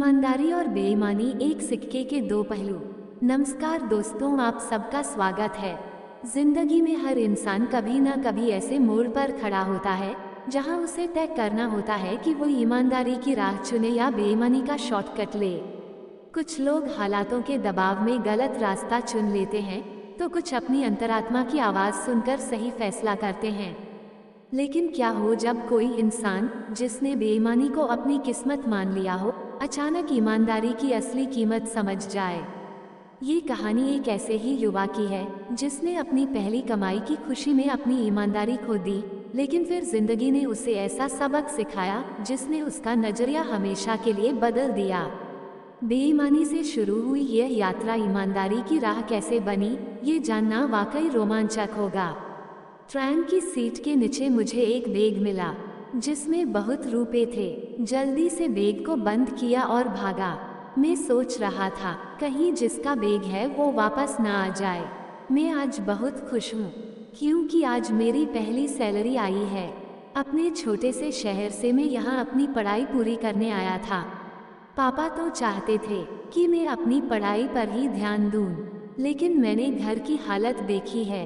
ईमानदारी और बेईमानी एक सिक्के के दो पहलू। नमस्कार दोस्तों, आप सबका स्वागत है। जिंदगी में हर इंसान कभी ना कभी ऐसे मोड़ पर खड़ा होता है जहां उसे तय करना होता है कि वो ईमानदारी की राह चुने या बेईमानी का शॉर्टकट ले। कुछ लोग हालातों के दबाव में गलत रास्ता चुन लेते हैं, तो कुछ अपनी अंतरात्मा की आवाज़ सुनकर सही फैसला करते हैं। लेकिन क्या हो जब कोई इंसान जिसने बेईमानी को अपनी किस्मत मान लिया हो, अचानक ईमानदारी की असली कीमत समझ जाए। ये कहानी एक ऐसे ही युवा की है जिसने अपनी पहली कमाई की खुशी में अपनी ईमानदारी खो दी, लेकिन फिर जिंदगी ने उसे ऐसा सबक सिखाया जिसने उसका नजरिया हमेशा के लिए बदल दिया। बेईमानी से शुरू हुई यह यात्रा ईमानदारी की राह कैसे बनी, ये जानना वाकई रोमांचक होगा। ट्रेन की सीट के नीचे मुझे एक बैग मिला जिसमें बहुत रुपए थे। जल्दी से बैग को बंद किया और भागा। मैं सोच रहा था कहीं जिसका बैग है वो वापस ना आ जाए। मैं आज बहुत खुश हूँ क्योंकि आज मेरी पहली सैलरी आई है। अपने छोटे से शहर से मैं यहाँ अपनी पढ़ाई पूरी करने आया था। पापा तो चाहते थे कि मैं अपनी पढ़ाई पर ही ध्यान दूँ, लेकिन मैंने घर की हालत देखी है।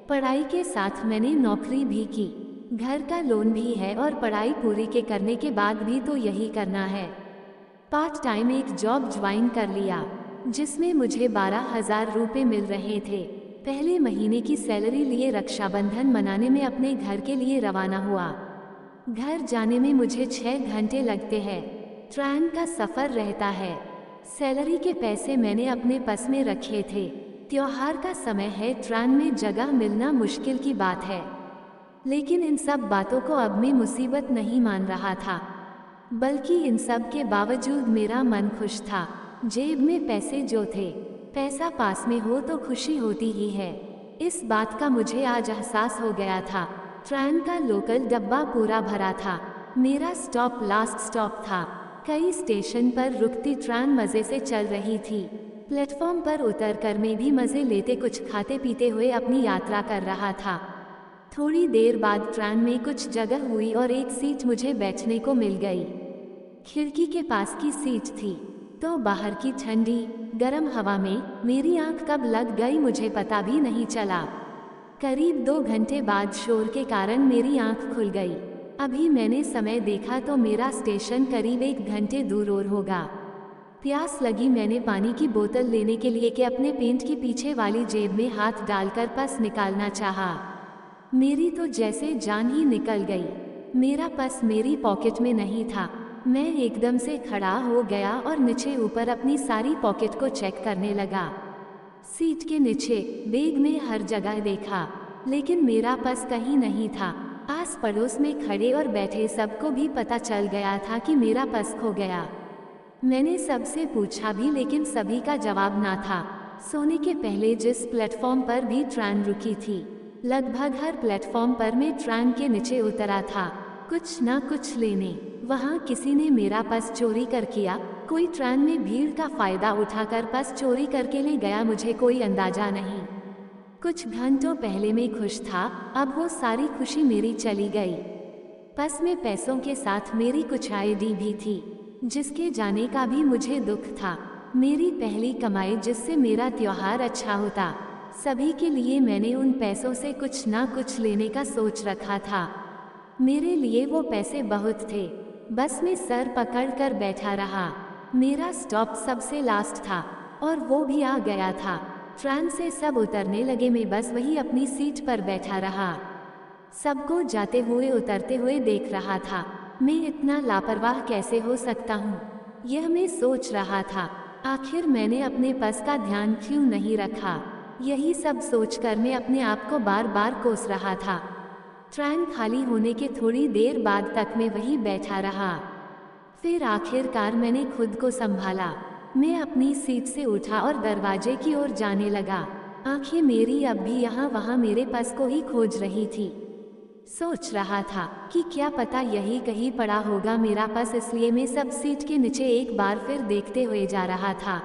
पढ़ाई के साथ मैंने नौकरी भी की, घर का लोन भी है और पढ़ाई पूरी के करने के बाद भी तो यही करना है। पार्ट टाइम एक जॉब ज्वाइन कर लिया जिसमें मुझे 12,000 रुपये मिल रहे थे। पहले महीने की सैलरी लिए रक्षाबंधन मनाने में अपने घर के लिए रवाना हुआ। घर जाने में मुझे 6 घंटे लगते हैं। ट्रेन का सफ़र रहता है। सैलरी के पैसे मैंने अपने पर्स में रखे थे। त्योहार का समय है, ट्रेन में जगह मिलना मुश्किल की बात है। लेकिन इन सब बातों को अब मैं मुसीबत नहीं मान रहा था, बल्कि इन सब के बावजूद मेरा मन खुश था। जेब में पैसे जो थे, पैसा पास में हो तो खुशी होती ही है। इस बात का मुझे आज एहसास हो गया था। ट्रेन का लोकल डब्बा पूरा भरा था। मेरा स्टॉप लास्ट स्टॉप था। कई स्टेशन पर रुकती ट्रेन मज़े से चल रही थी। प्लेटफॉर्म पर उतरकर मैं भी मज़े लेते कुछ खाते पीते हुए अपनी यात्रा कर रहा था। थोड़ी देर बाद ट्रेन में कुछ जगह हुई और एक सीट मुझे बैठने को मिल गई। खिड़की के पास की सीट थी, तो बाहर की ठंडी गर्म हवा में मेरी आंख कब लग गई मुझे पता भी नहीं चला। करीब 2 घंटे बाद शोर के कारण मेरी आंख खुल गई। अभी मैंने समय देखा तो मेरा स्टेशन करीब 1 घंटे दूर और होगा। प्यास लगी, मैंने पानी की बोतल लेने के लिए अपने पेंट की पीछे वाली जेब में हाथ डालकर पर्स निकालना चाहा। मेरी तो जैसे जान ही निकल गई। मेरा पर्स मेरी पॉकेट में नहीं था। मैं एकदम से खड़ा हो गया और नीचे ऊपर अपनी सारी पॉकेट को चेक करने लगा। सीट के नीचे, बैग में हर जगह देखा, लेकिन मेरा पर्स कहीं नहीं था। आस पड़ोस में खड़े और बैठे सबको भी पता चल गया था कि मेरा पर्स खो गया। मैंने सबसे पूछा भी, लेकिन सभी का जवाब ना था। सोने के पहले जिस प्लेटफॉर्म पर भी ट्रेन रुकी थी, लगभग हर प्लेटफॉर्म पर मैं ट्रेन के नीचे उतरा था कुछ ना कुछ लेने। वहाँ किसी ने मेरा पर्स चोरी कर किया, कोई ट्रेन में भीड़ का फायदा उठाकर पर्स चोरी करके ले गया, मुझे कोई अंदाजा नहीं। कुछ घंटों पहले मैं खुश था, अब वो सारी खुशी मेरी चली गई। पर्स में पैसों के साथ मेरी कुछ आईडी भी थी, जिसके जाने का भी मुझे दुख था। मेरी पहली कमाई जिससे मेरा त्योहार अच्छा होता। सभी के लिए मैंने उन पैसों से कुछ ना कुछ लेने का सोच रखा था। मेरे लिए वो पैसे बहुत थे। बस में सर पकड़ कर बैठा रहा। मेरा स्टॉप सबसे लास्ट था और वो भी आ गया था। ट्रेन से सब उतरने लगे, मैं बस वही अपनी सीट पर बैठा रहा। सबको जाते हुए उतरते हुए देख रहा था। मैं इतना लापरवाह कैसे हो सकता हूँ, यह मैं सोच रहा था। आखिर मैंने अपने पर्स का ध्यान क्यों नहीं रखा, यही सब सोचकर मैं अपने आप को बार बार कोस रहा था। ट्रेन खाली होने के थोड़ी देर बाद तक मैं वहीं बैठा रहा। फिर आखिरकार मैंने खुद को संभाला। मैं अपनी सीट से उठा और दरवाजे की ओर जाने लगा। आंखें मेरी अब भी यहाँ वहाँ मेरे पर्स को ही खोज रही थी। सोच रहा था कि क्या पता यही कहीं पड़ा होगा मेरा पर्स, इसलिए मैं सब सीट के नीचे एक बार फिर देखते हुए जा रहा था।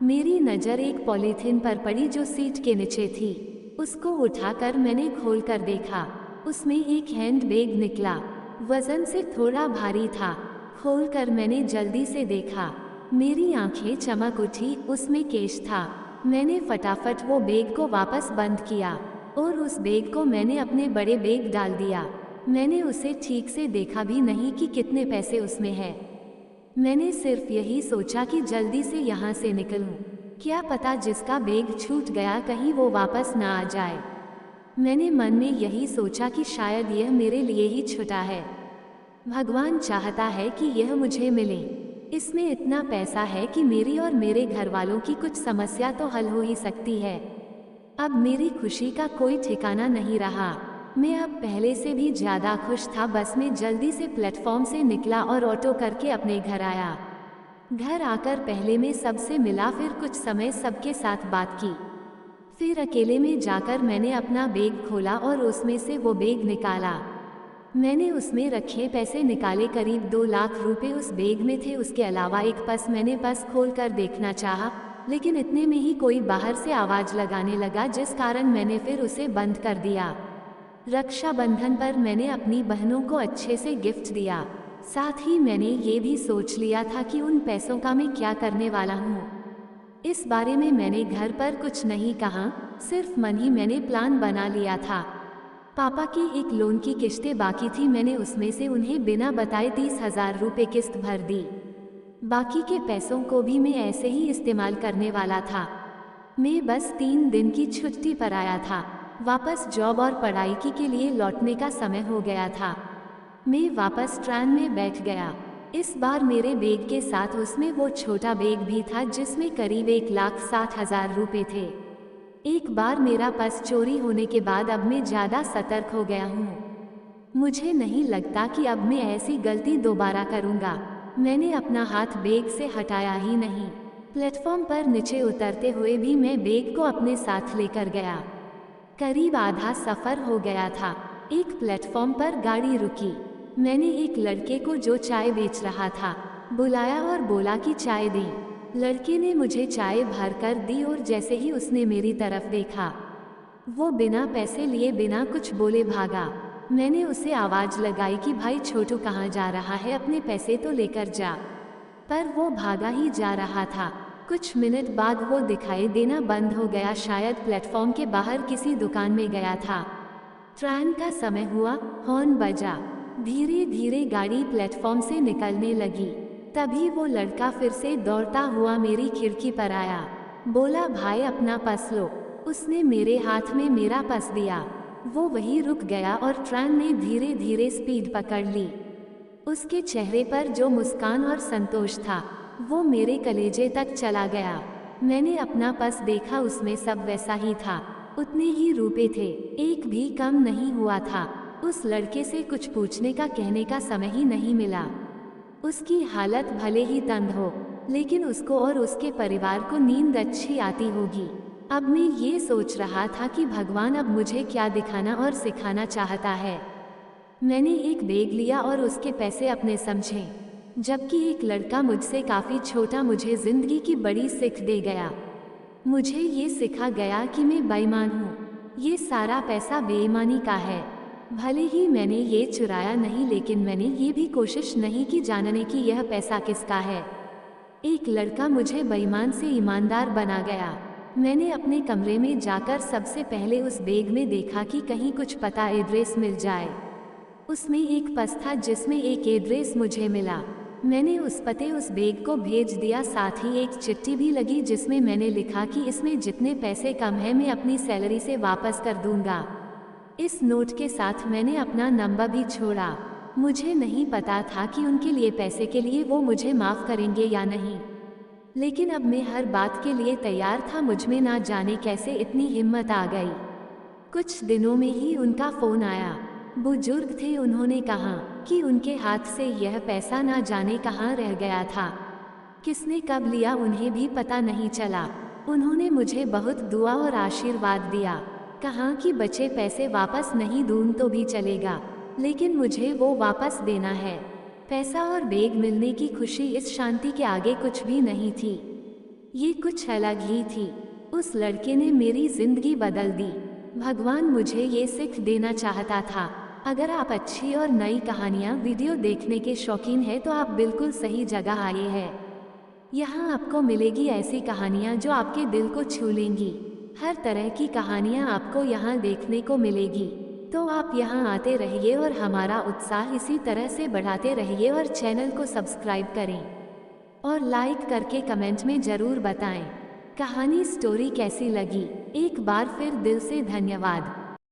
मेरी नज़र एक पॉलीथीन पर पड़ी जो सीट के नीचे थी। उसको उठाकर मैंने खोलकर देखा। उसमें एक हैंड बैग निकला, वजन से थोड़ा भारी था। खोलकर मैंने जल्दी से देखा, मेरी आंखें चमक उठी, उसमें कैश था। मैंने फटाफट वो बैग को वापस बंद किया और उस बैग को मैंने अपने बड़े बैग डाल दिया। मैंने उसे ठीक से देखा भी नहीं कि कितने पैसे उसमें है। मैंने सिर्फ यही सोचा कि जल्दी से यहाँ से निकलूं। क्या पता जिसका बैग छूट गया कहीं वो वापस ना आ जाए। मैंने मन में यही सोचा कि शायद यह मेरे लिए ही छुटा है। भगवान चाहता है कि यह मुझे मिले। इसमें इतना पैसा है कि मेरी और मेरे घर वालों की कुछ समस्या तो हल हो ही सकती है। अब मेरी खुशी का कोई ठिकाना नहीं रहा। मैं अब पहले से भी ज़्यादा खुश था। बस मैं जल्दी से प्लेटफॉर्म से निकला और ऑटो करके अपने घर आया। घर आकर पहले मैं सबसे मिला, फिर कुछ समय सबके साथ बात की। फिर अकेले में जाकर मैंने अपना बैग खोला और उसमें से वो बैग निकाला। मैंने उसमें रखे पैसे निकाले। करीब 2 लाख रुपए उस बैग में थे। उसके अलावा एक पर्स। मैंने पर्स खोलकर देखना चाहा, लेकिन इतने में ही कोई बाहर से आवाज़ लगाने लगा, जिस कारण मैंने फिर उसे बंद कर दिया। रक्षाबंधन पर मैंने अपनी बहनों को अच्छे से गिफ्ट दिया। साथ ही मैंने ये भी सोच लिया था कि उन पैसों का मैं क्या करने वाला हूँ। इस बारे में मैंने घर पर कुछ नहीं कहा, सिर्फ मन ही मैंने प्लान बना लिया था। पापा की एक लोन की किस्तें बाकी थी। मैंने उसमें से उन्हें बिना बताए 30,000 रुपये किस्त भर दी। बाकी के पैसों को भी मैं ऐसे ही इस्तेमाल करने वाला था। मैं बस 3 दिन की छुट्टी पर आया था। वापस जॉब और पढ़ाई के लिए लौटने का समय हो गया था। मैं वापस ट्रेन में बैठ गया। इस बार मेरे बैग के साथ उसमें वो छोटा बैग भी था, जिसमें करीब 1,60,000 रुपये थे। एक बार मेरा पर्स चोरी होने के बाद अब मैं ज़्यादा सतर्क हो गया हूँ। मुझे नहीं लगता कि अब मैं ऐसी गलती दोबारा करूँगा। मैंने अपना हाथ बैग से हटाया ही नहीं। प्लेटफॉर्म पर नीचे उतरते हुए भी मैं बैग को अपने साथ लेकर गया। करीब आधा सफ़र हो गया था। एक प्लेटफॉर्म पर गाड़ी रुकी। मैंने एक लड़के को जो चाय बेच रहा था बुलाया और बोला कि चाय दें। लड़के ने मुझे चाय भरकर दी और जैसे ही उसने मेरी तरफ देखा, वो बिना पैसे लिए बिना कुछ बोले भागा। मैंने उसे आवाज़ लगाई कि भाई छोटू कहाँ जा रहा है, अपने पैसे तो लेकर जा। पर वो भागा ही जा रहा था। कुछ मिनट बाद वो दिखाई देना बंद हो गया। शायद प्लेटफॉर्म के बाहर किसी दुकान में गया था। ट्रेन का समय हुआ, हॉर्न बजा। धीरे धीरे गाड़ी प्लेटफॉर्म से निकलने लगी। तभी वो लड़का फिर से दौड़ता हुआ मेरी खिड़की पर आया। बोला भाई अपना पर्स लो। उसने मेरे हाथ में मेरा पर्स दिया। वो वहीं रुक गया और ट्रेन ने धीरे धीरे स्पीड पकड़ ली। उसके चेहरे पर जो मुस्कान और संतोष था वो मेरे कलेजे तक चला गया। मैंने अपना पर्स देखा, उसमें सब वैसा ही था। उतने ही रुपए थे, एक भी कम नहीं हुआ था। उस लड़के से कुछ पूछने का, कहने का समय ही नहीं मिला। उसकी हालत भले ही तंग हो, लेकिन उसको और उसके परिवार को नींद अच्छी आती होगी। अब मैं ये सोच रहा था कि भगवान अब मुझे क्या दिखाना और सिखाना चाहता है। मैंने एक बैग लिया और उसके पैसे अपने समझे, जबकि एक लड़का मुझसे काफ़ी छोटा मुझे ज़िंदगी की बड़ी सीख दे गया। मुझे ये सिखा गया कि मैं बेईमान हूँ। ये सारा पैसा बेईमानी का है। भले ही मैंने ये चुराया नहीं, लेकिन मैंने ये भी कोशिश नहीं की जानने की यह पैसा किसका है। एक लड़का मुझे बेईमान से ईमानदार बना गया। मैंने अपने कमरे में जाकर सबसे पहले उस बैग में देखा कि कहीं कुछ पता एड्रेस मिल जाए। उसमें एक पर्स था जिसमें एक एड्रेस मुझे मिला। मैंने उस पते उस बैग को भेज दिया। साथ ही एक चिट्ठी भी लगी जिसमें मैंने लिखा कि इसमें जितने पैसे कम है मैं अपनी सैलरी से वापस कर दूंगा। इस नोट के साथ मैंने अपना नंबर भी छोड़ा। मुझे नहीं पता था कि उनके लिए पैसे के लिए वो मुझे माफ़ करेंगे या नहीं, लेकिन अब मैं हर बात के लिए तैयार था। मुझमें ना जाने कैसे इतनी हिम्मत आ गई। कुछ दिनों में ही उनका फ़ोन आया। बुजुर्ग थे, उन्होंने कहा कि उनके हाथ से यह पैसा ना जाने कहाँ रह गया था। किसने कब लिया उन्हें भी पता नहीं चला। उन्होंने मुझे बहुत दुआ और आशीर्वाद दिया। कहा कि बचे पैसे वापस नहीं दूं तो भी चलेगा, लेकिन मुझे वो वापस देना है। पैसा और बैग मिलने की खुशी इस शांति के आगे कुछ भी नहीं थी। ये कुछ अलग ही थी। उस लड़के ने मेरी जिंदगी बदल दी। भगवान मुझे ये सीख देना चाहता था। अगर आप अच्छी और नई कहानियाँ वीडियो देखने के शौकीन हैं तो आप बिल्कुल सही जगह आए हैं। यहाँ आपको मिलेगी ऐसी कहानियाँ जो आपके दिल को छू लेंगी। हर तरह की कहानियाँ आपको यहाँ देखने को मिलेगी। तो आप यहाँ आते रहिए और हमारा उत्साह इसी तरह से बढ़ाते रहिए और चैनल को सब्सक्राइब करें और लाइक करके कमेंट में ज़रूर बताएं कहानी स्टोरी कैसी लगी। एक बार फिर दिल से धन्यवाद।